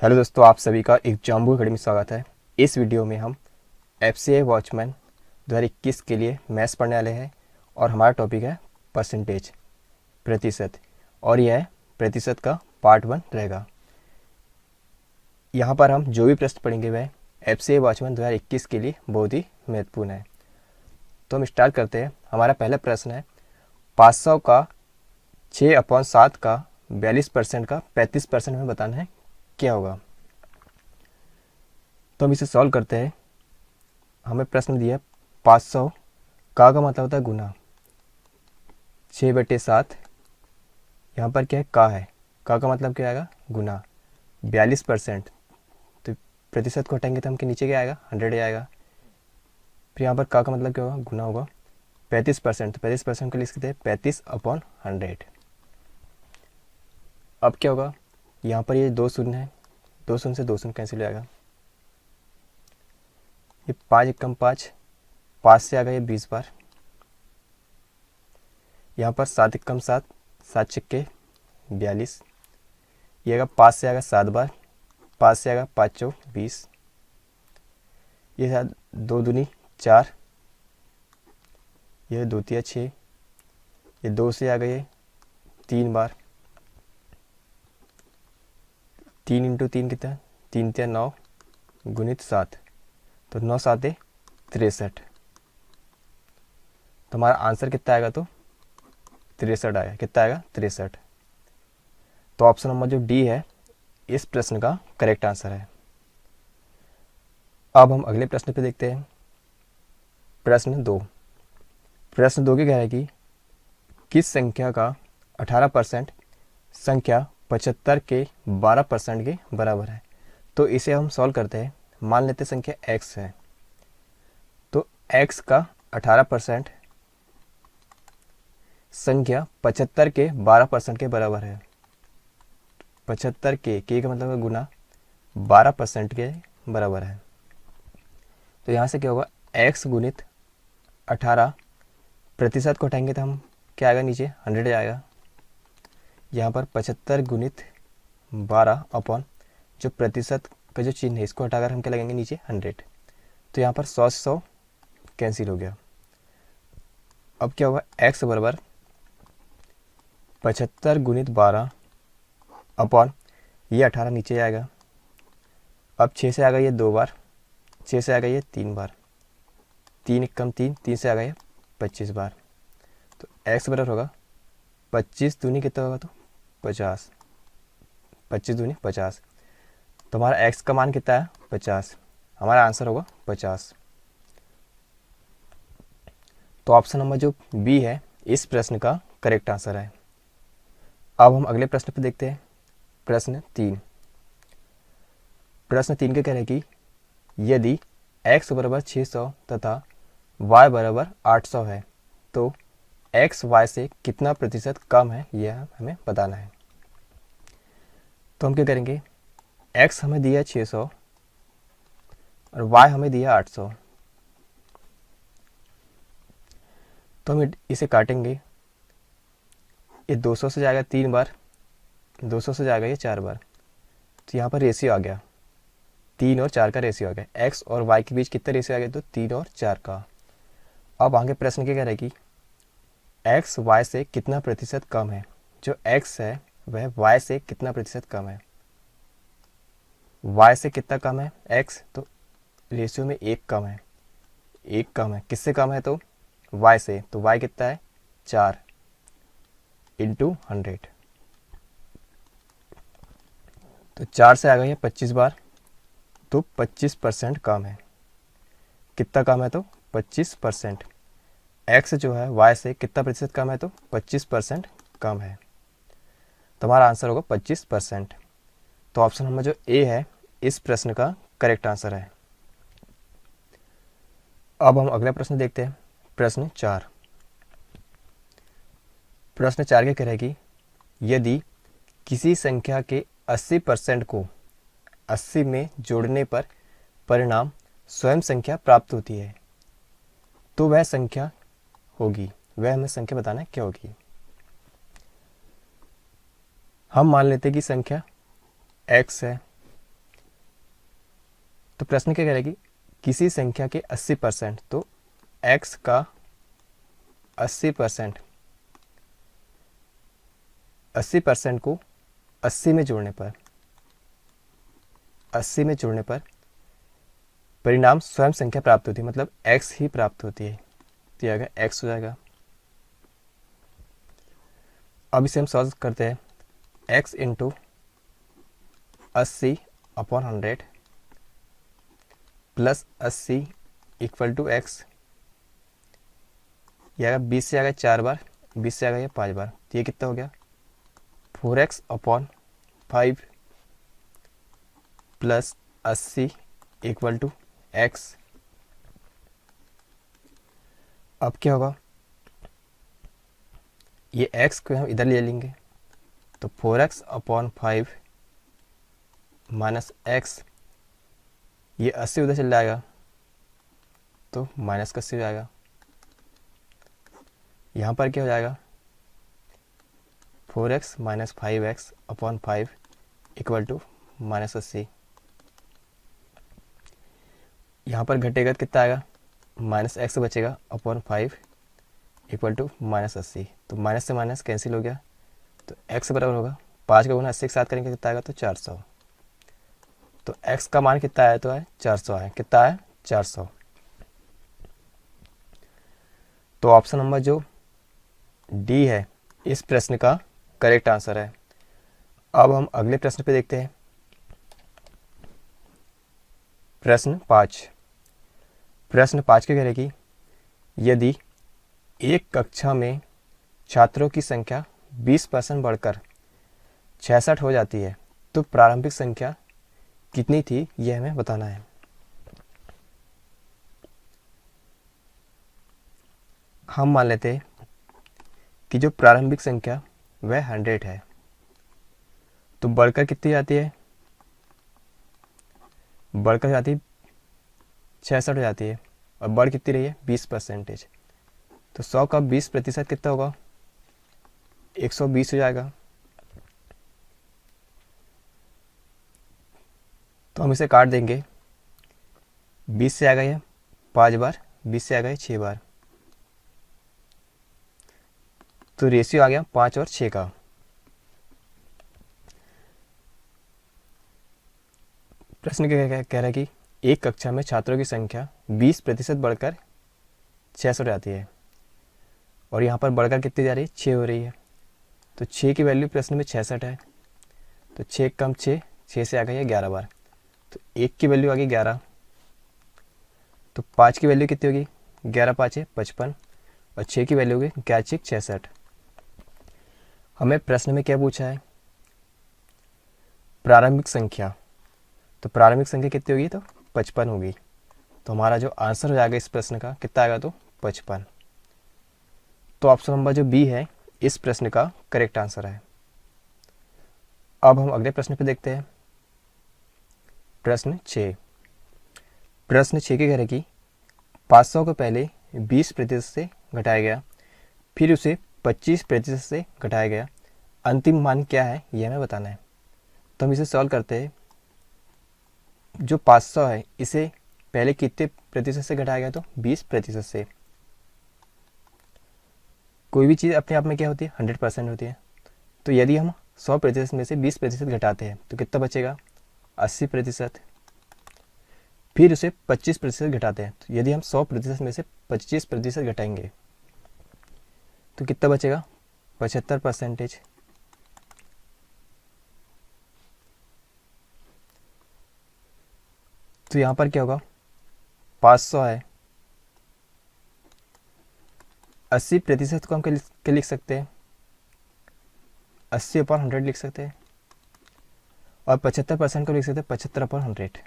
Hello दोस्तों, आप सभी का एक जाम्बू अकेडमी में स्वागत है। इस वीडियो में हम FCI वॉचमैन 2021 के लिए मैथ्स पढ़ने वाले हैं और हमारा टॉपिक है परसेंटेज, प्रतिशत। और यह प्रतिशत का पार्ट 1 रहेगा। यहाँ पर हम जो भी प्रश्न पढ़ेंगे वह FCI वॉचमैन 2021 के लिए बहुत ही महत्वपूर्ण है। तो हम स्टार्ट करते हैं। हमारा पहला प्रश्न है 500 का 6/7 का 42% का 35% में बताना है, क्या होगा। तो हम इसे सॉल्व करते हैं। हमें प्रश्न दिया है 500 का मतलब होता है गुना 6/7। यहाँ पर क्या है, का मतलब क्या आएगा, गुना 42%। तो प्रतिशत को हटाएंगे तो हम के नीचे क्या आएगा, 100 आएगा। फिर यहाँ पर का मतलब क्या होगा, गुना होगा 35%। तो 35% को लिख सकते हैं 35/100। अब क्या होगा, यहाँ पर ये 2 शून्य है, 2 शून्य से 2 शून्य कैंसिल हो जाएगा। ये 5 एकम 5, 5 से आ गया ये 20 बार। यहाँ पर 7 एकम 7, 7 छक्के 42। ये आएगा 5 से आएगा 7 बार, 5 से आएगा 5 चौक 20। ये 2 दूनी 4, ये 2 तिया 6, ये 2 से आ गए 3 बार। 3 इंटू 3 कितना, 3 तिया 9 गुणित 7, तो 9 7 63। तो हमारा आंसर कितना आएगा, तो 63 आएगा। कितना आएगा, 63। तो ऑप्शन नंबर जो डी है इस प्रश्न का करेक्ट आंसर है। अब हम अगले प्रश्न पे देखते हैं। प्रश्न 2 की कह रहा है कि किस संख्या का 18% संख्या 75 के 12% के बराबर है। तो इसे हम सॉल्व करते हैं। मान लेते संख्या x है, तो x का 18% संख्या 75 के 12% के बराबर है। 75 के का मतलब है गुना 12% के बराबर है। तो यहाँ से क्या होगा, x गुणित 18, प्रतिशत को हटाएंगे तो हम क्या आएगा, नीचे 100 आएगा। यहाँ पर 75 गुणित 12 अपॉन जो प्रतिशत का जो चिन्ह है इसको हटाकर हम क्या लगेंगे, नीचे 100। तो यहाँ पर 100 से 100 कैंसिल हो गया। अब क्या होगा, x बराबर 75 गुणित 12 अपॉन ये 18 नीचे आएगा। अब 6 से आ गया ये 2 बार, 6 से आ गया ये 3 बार, 3 एकम 3, 3 से आ गया 25 बार। तो x बराबर होगा 25 दूनी कितना होगा, तो 50, 25 दूनी 50। तो हमारा x का मान कितना है, 50। हमारा आंसर होगा 50। तो ऑप्शन नंबर जो बी है इस प्रश्न का करेक्ट आंसर है। अब हम अगले प्रश्न पे देखते हैं। प्रश्न 3 के कह रहे हैं कि यदि x बराबर 600 तथा y बराबर 800 है तो x y से कितना प्रतिशत कम है, यह हमें बताना है। तो हम क्या करेंगे, x हमें दिया 600 और y हमें दिया 800। तो हम इसे काटेंगे। ये 200 से जाएगा 3 बार, 200 से जाएगा ये 4 बार। तो यहाँ पर रेशियो आ गया, 3 और 4 का रेशियो आ गया। x और y के बीच कितना रेशियो आ गया, तो 3 और 4 का। अब आगे प्रश्न क्या कह रहा है कि x y से कितना प्रतिशत कम है। जो x है वह y से कितना प्रतिशत कम है। y से कितना कम है x, तो रेशियो में 1 कम है। 1 कम है, किससे कम है, तो y से। तो y कितना है, 4 इंटू 100। तो 4 से आ गई है 25 बार, तो 25% कम है। कितना कम है, तो 25%। x जो है y से कितना प्रतिशत कम है, तो 25% कम है। तो हमारा आंसर होगा 25%। तो ऑप्शन नंबर जो ए है इस प्रश्न का करेक्ट आंसर है। अब हम अगला प्रश्न देखते हैं। प्रश्न 4 के कह रहे हैं कि यदि किसी संख्या के 80% को 80 में जोड़ने पर परिणाम स्वयं संख्या प्राप्त होती है तो वह संख्या होगी। वह हमें संख्या बताना है, क्या होगी। हम मान लेते हैं कि संख्या x है तो प्रश्न क्या कह रहा है कि किसी संख्या के 80%, तो x का 80% 80% को 80 में जोड़ने पर 80 में जोड़ने पर परिणाम स्वयं संख्या प्राप्त होती है, मतलब x ही प्राप्त होती है, तो यह आएगा x हो जाएगा। अब इसे हम सॉल्व करते हैं। x into 80/100 plus 80 equal to x, यह आएगा 20 से आएगा 4 बार, 20 से आएगा ये 5 बार, तो ये कितना हो गया 4x/5 plus 80 equal to x। अब क्या होगा, ये x को हम इधर ले लेंगे, तो 4x/5 माइनस x, ये 80 उधर चल जाएगा तो माइनस का 80 हो जाएगा। यहाँ पर क्या हो जाएगा 4x minus 5x/5 equal to minus 80। यहाँ पर घटेगा कितना आएगा, माइनस x बचेगा (5) इक्वल टू माइनस 80, तो माइनस से माइनस कैंसिल हो गया, तो x बराबर होगा 5 का गुना 80 के साथ करेंगे कितना आएगा, तो 400। तो x का मान कितना आया, तो है 400 आया, कितना है 400। तो ऑप्शन नंबर जो डी है इस प्रश्न का करेक्ट आंसर है। अब हम अगले प्रश्न पे देखते हैं। प्रश्न 5 क्या कह रहे कि यदि एक कक्षा में छात्रों की संख्या 20% बढ़कर 66 हो जाती है तो प्रारंभिक संख्या कितनी थी, यह हमें बताना है। हम मान लेते हैं कि जो प्रारंभिक संख्या वह 100 है, तो बढ़कर कितनी जाती है, बढ़कर जाती है 66 हो जाती है, और बढ़ कितनी रही है 20%। तो 100 का 20% कितना होगा 120 हो जाएगा। तो हम इसे काट देंगे, 20 से आ गया 5 बार, 20 से आ गया 6 बार, तो रेशियो आ गया 5 और 6 का। प्रश्न क्या कह रहा है कि एक कक्षा में छात्रों की संख्या 20% बढ़कर 600 जाती है, और यहाँ पर बढ़कर कितनी जा रही है 6 हो रही है। तो 6 की वैल्यू प्रश्न में 66 है, तो 6 कम 6 से आ गई है 11 बार, तो 1 की वैल्यू आ गई 11। तो 5 की वैल्यू कितनी होगी, 11 5 है 55, और 6 की वैल्यू होगी 11 6 66। हमें प्रश्न में क्या पूछा है, प्रारंभिक संख्या, तो प्रारंभिक संख्या कितनी होगी, तो 55 होगी। तो हमारा जो आंसर हो जाएगा इस प्रश्न का कितना आएगा, तो 55। तो ऑप्शन नंबर जो बी है इस प्रश्न का करेक्ट आंसर है। अब हम अगले प्रश्न पे देखते हैं। प्रश्न 6 के कह रहे कि 500 को पहले 20% से घटाया गया, फिर उसे 25% से घटाया गया, अंतिम मान क्या है यह हमें बताना है। तो हम इसे सॉल्व करते हैं। जो 500 है इसे पहले कितने प्रतिशत से घटाया गया, तो 20% से। कोई भी चीज़ अपने आप में क्या होती है 100% होती है, तो यदि हम 100% में से 20% घटाते हैं तो कितना बचेगा 80%। फिर उसे 25% घटाते हैं, तो यदि हम 100% में से 25% घटाएंगे तो कितना बचेगा 75%। तो यहाँ पर क्या होगा 500 है, 80% को हम क्या लिख सकते हैं 80/100 लिख सकते हैं, और 75% को लिख सकते हैं 75/100।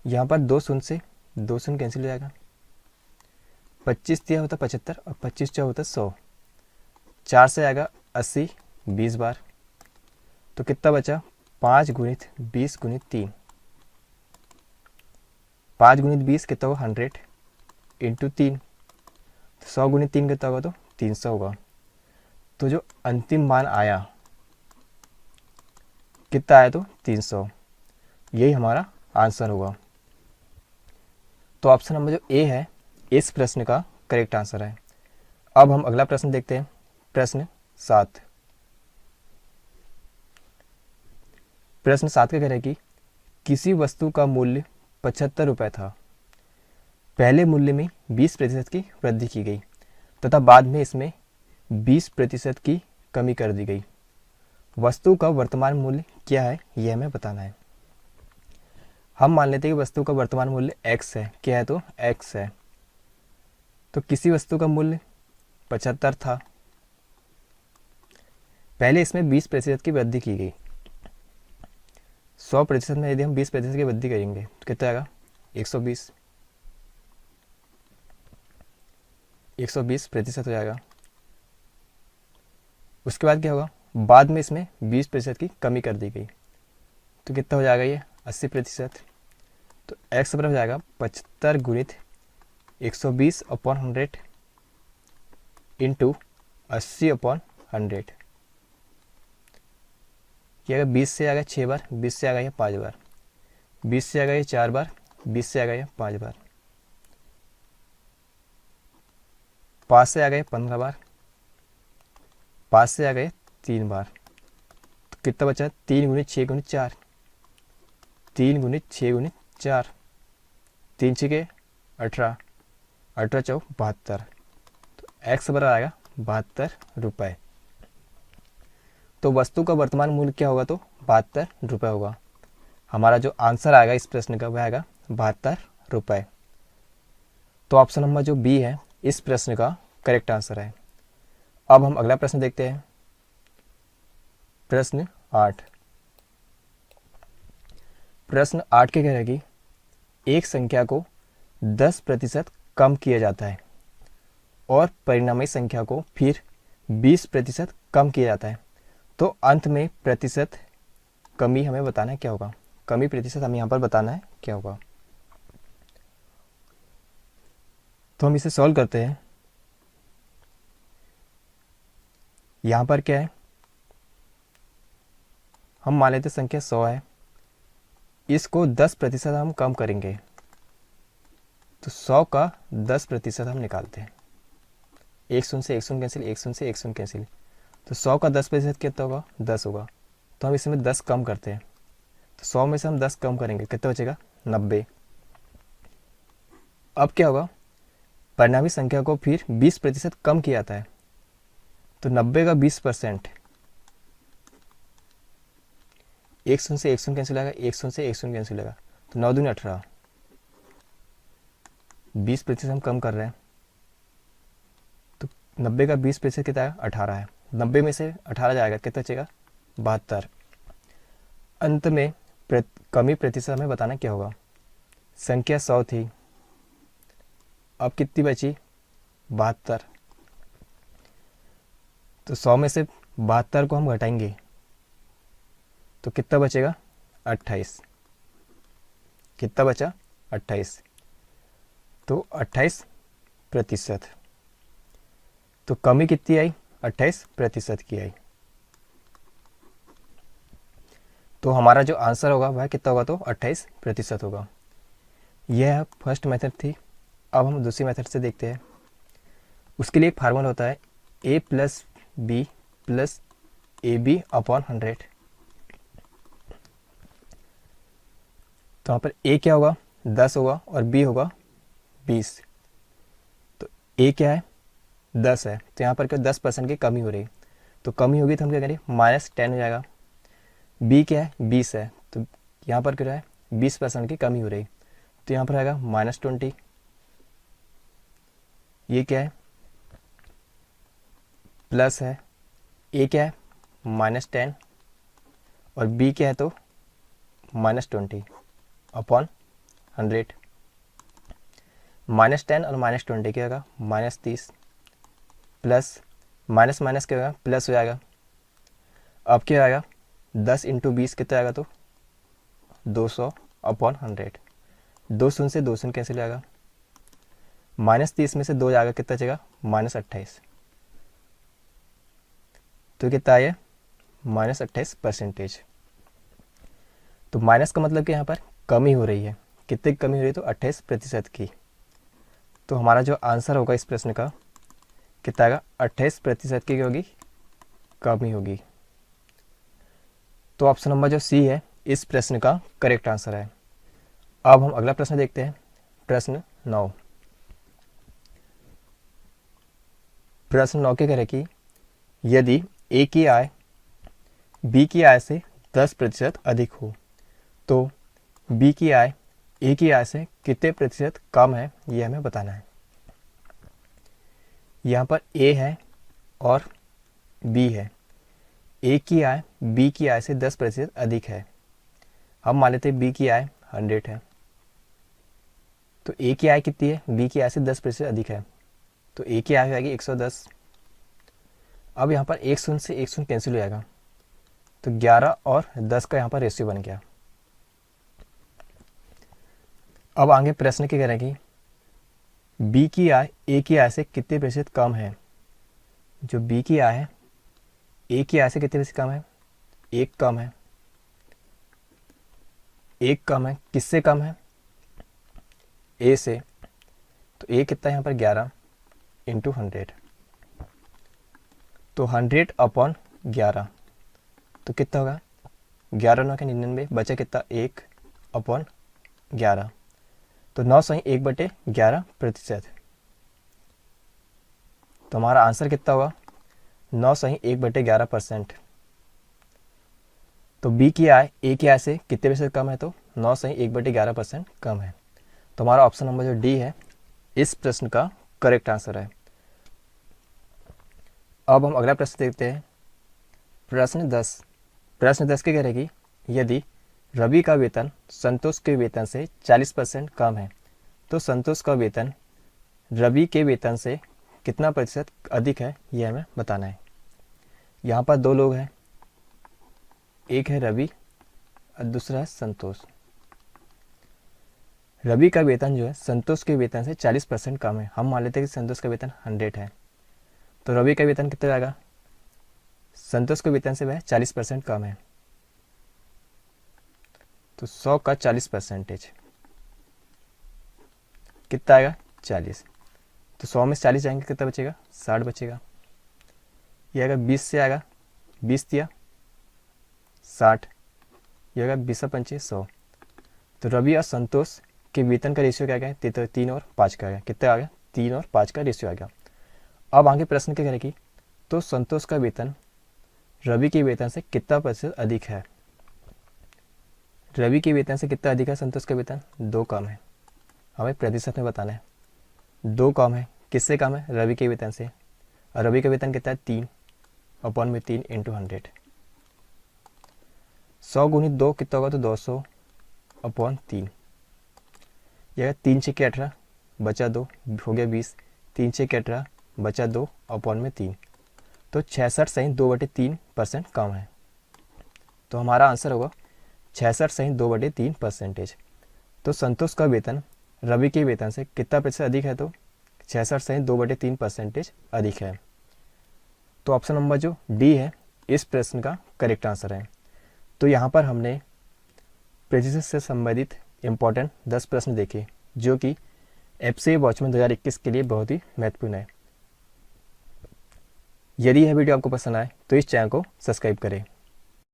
यहाँ पर 2 शून्य से 2 शून्य कैंसिल हो जाएगा, 25 दिया होता 75 और 25 जो होता 100, 4 से आएगा 80 20 बार, तो कितना बचा 5 गुणित 20 गुणित 3, 5 गुणित 20 कितना होगा 100 इंटू 3, 100 गुणित 3 कितना होगा, तो 300 होगा। तो जो अंतिम मान आया कितना आया, तो 300। यही हमारा आंसर होगा। तो ऑप्शन नंबर जो ए है इस प्रश्न का करेक्ट आंसर है। अब हम अगला प्रश्न देखते हैं, प्रश्न 7। प्रश्न 7 का कह रहा है कि किसी वस्तु का मूल्य 75 रुपये था, पहले मूल्य में 20% की वृद्धि की गई तथा बाद में इसमें 20% की कमी कर दी गई। वस्तु का वर्तमान मूल्य क्या है, यह हमें बताना है। हम मान लेते हैं कि वस्तु का वर्तमान मूल्य x है। क्या है? तो x है। तो किसी वस्तु का मूल्य 75 था, पहले इसमें 20% की वृद्धि की गई। 100% में यदि हम 20% की वृद्धि करेंगे तो कितना आएगा? 120। 120% हो जाएगा। उसके बाद क्या होगा? बाद में इसमें 20% की कमी कर दी गई तो कितना हो जाएगा? ये 80%। तो x बराबर हो जाएगा 75 गुणित 120/100 इंटू 80/100। ये अगर 20 से आ गया 6 बार, 20 से आ गया ये 5 बार, 20 से आ गया ये 4 बार, 20 से आ गया ये 5 बार, 5 से आ गए 15 बार, 5 से आ गए 3 बार। तो कितना बचा? 3 गुणित 6 गुणित 4, 3 गुणित 6 गुणित 4, 3 6 18, 18 चौ 72। तो x बराबर आएगा 72 रुपये। तो वस्तु का वर्तमान मूल्य क्या होगा? तो 72 रुपये होगा। हमारा जो आंसर आएगा इस प्रश्न का वह आएगा 72 रुपये। तो ऑप्शन नंबर जो बी है इस प्रश्न का करेक्ट आंसर है। अब हम अगला प्रश्न देखते हैं, प्रश्न 8। प्रश्न 8 के कह रहे हैं कि एक संख्या को 10% कम किया जाता है और परिणामी संख्या को फिर 20% कम किया जाता है, तो अंत में प्रतिशत कमी हमें बताना है क्या होगा? कमी प्रतिशत हमें यहाँ पर बताना है क्या होगा? तो हम इसे सॉल्व करते हैं। यहाँ पर क्या है? हम मान लेते संख्या 100 है, इसको 10% हम कम करेंगे तो 100 का 10% हम निकालते हैं। 1 शून्य से 1 शून्य कैंसिल, 1 शून्य से 1 शून्य कैंसिल, तो 100 का 10% कितना होगा? 10 होगा। तो हम इसमें 10 कम करते हैं, तो 100 में से हम 10 कम करेंगे, कितना बचेगा? 90। अब क्या होगा? परिणामी संख्या को फिर 20% कम किया जाता है, तो 90 का 20%, 1 शून्य से 1 शून्य कैंसिल आएगा, 1 शून्य से 1 शून्य कैंसिल आएगा, तो 9 दूनी 18, 20% हम कम कर रहे हैं, तो 90 का 20% कितना है? 18 है। 90 में से 18 जाएगा, कितना बचेगा? 72। अंत में कमी प्रतिशत हमें बताना क्या होगा? संख्या 100 थी, अब कितनी बची? 72। तो 100 में से 72 को हम घटाएंगे तो कितना बचेगा? 28। कितना बचा? 28। तो 28%। तो कमी कितनी आई? 28% की आई। तो हमारा जो आंसर होगा वह कितना होगा? तो 28% होगा। यह फर्स्ट मेथड थी। अब हम दूसरी मेथड से देखते हैं। उसके लिए एक फार्मूला होता है a + b + ab/100। तो यहाँ पर a क्या होगा? 10 होगा और b होगा 20। तो a क्या है? 10 है, तो यहाँ पर क्या 10% की कमी हो रही, तो कमी होगी तो हम क्या करेंगे? -10 हो जाएगा। b क्या है? 20 है, तो यहाँ पर क्या है? 20% की कमी हो रही, तो यहाँ पर आएगा -20। ये क्या है? प्लस है। a क्या है? -10 और b क्या है? तो -20/100। -10 और -20 क्या होगा? -30 प्लस माइनस माइनस क्या होगा? प्लस हो जाएगा। अब क्या आएगा? 10 × 20 कितना आएगा? तो 200/100। 2 शून्य से 2 शून्य कैंसिल आएगा, -30 में से 2 जाएगा, कितना बचेगा? -28। तो कितना आया? -28%। तो माइनस का मतलब कि यहाँ पर कमी हो रही है। कितनी कमी हो रही है? तो 28% की। तो हमारा जो आंसर होगा इस प्रश्न का कितना आएगा? 28% की होगी कमी होगी। तो ऑप्शन नंबर जो सी है इस प्रश्न का करेक्ट आंसर है। अब हम अगला प्रश्न देखते हैं, प्रश्न 9। प्रश्न 9 के कह रहे कि यदि ए की आय बी की आय से 10% अधिक हो तो बी की आय ए की आय से कितने प्रतिशत कम है, ये हमें बताना है। यहाँ पर ए है और बी है। ए की आय बी की आय से 10% अधिक है। हम मान लेते हैं बी की आय 100 है, तो ए की आय कितनी है? बी की आय से 10% अधिक है, तो ए की आय हो जाएगी 110। अब यहाँ पर एक शून्य से एक शून्य कैंसिल हो जाएगा, तो 11 और 10 का यहाँ पर रेशियो बन गया। अब आगे प्रश्न क्या कह रहे हैं कि बी की आय ए की आय से कितने प्रतिशत कम है। जो बी की आय है ए की आय से कितने प्रतिशत कम है? एक कम है। एक कम है, किससे कम है? ए से। तो ए कितना है यहाँ पर? 11 इंटू 100, तो 100/11, तो कितना होगा? 11 9 के 99, बचा कितना? 1/11, तो 9 सही 1/11%। तो हमारा आंसर कितना होगा? 9 सही 1/11%। तो बी की आय ए की आय से कितने प्रतिशत कम है? तो 9 सही 1/11% कम है। तो हमारा ऑप्शन नंबर जो डी है इस प्रश्न का करेक्ट आंसर है। अब हम अगला प्रश्न देखते हैं, प्रश्न 10। प्रश्न 10 के कह रहे कि यदि रवि का वेतन संतोष के वेतन से 40% कम है तो संतोष का वेतन रवि के वेतन से कितना प्रतिशत अधिक है, यह हमें बताना है। यहाँ पर दो लोग हैं, एक है रवि और दूसरा है संतोष। रवि का वेतन जो है संतोष के वेतन से 40% कम है। हम मान लेते हैं कि संतोष का वेतन 100 है, तो रवि का वेतन कितना आएगा? संतोष के वेतन से वह 40% कम है, तो 100 का 40% कितना आएगा? 40। तो 100 में 40 जाएंगे, कितना बचेगा? 60 बचेगा। ये आएगा 20 से आएगा, 20 दिया 60, ये आएगा 20 और 5 100। तो रवि और संतोष के वेतन का रेशियो क्या गया? 3 और 5 का आ गया। कितना आ गया? 3 और 5 का रेशियो आ गया। अब आगे प्रश्न क्या करें कि तो संतोष का वेतन रवि के वेतन से कितना प्रतिशत अधिक है। रवि के वेतन से कितना अधिक है संतोष का वेतन? 2 कम है। हमें प्रतिशत में बताना है। 2 कम है, किससे कम है? रवि के वेतन से। और रवि का वेतन कितना है? 3/3 इंटू 100। 100 गुणित 2 कितना होगा? तो 200/3। यह 3 6 के 18, बचा 2, हो गया 20। 3 6 के 18, बचा 2/3, तो 66 सही 2/3% कम है। तो हमारा आंसर होगा 66 सही 2/3%। तो संतोष का वेतन रवि के वेतन से कितना प्रतिशत अधिक है? तो 66 सही 2/3% अधिक है। तो ऑप्शन नंबर जो डी है इस प्रश्न का करेक्ट आंसर है। तो यहाँ पर हमने प्रतिशत से संबंधित इम्पोर्टेंट 10 प्रश्न देखे जो कि एफसीए वॉचमैन 2021 के लिए बहुत ही महत्वपूर्ण है। यदि यह वीडियो आपको पसंद आए तो इस चैनल को सब्सक्राइब करें।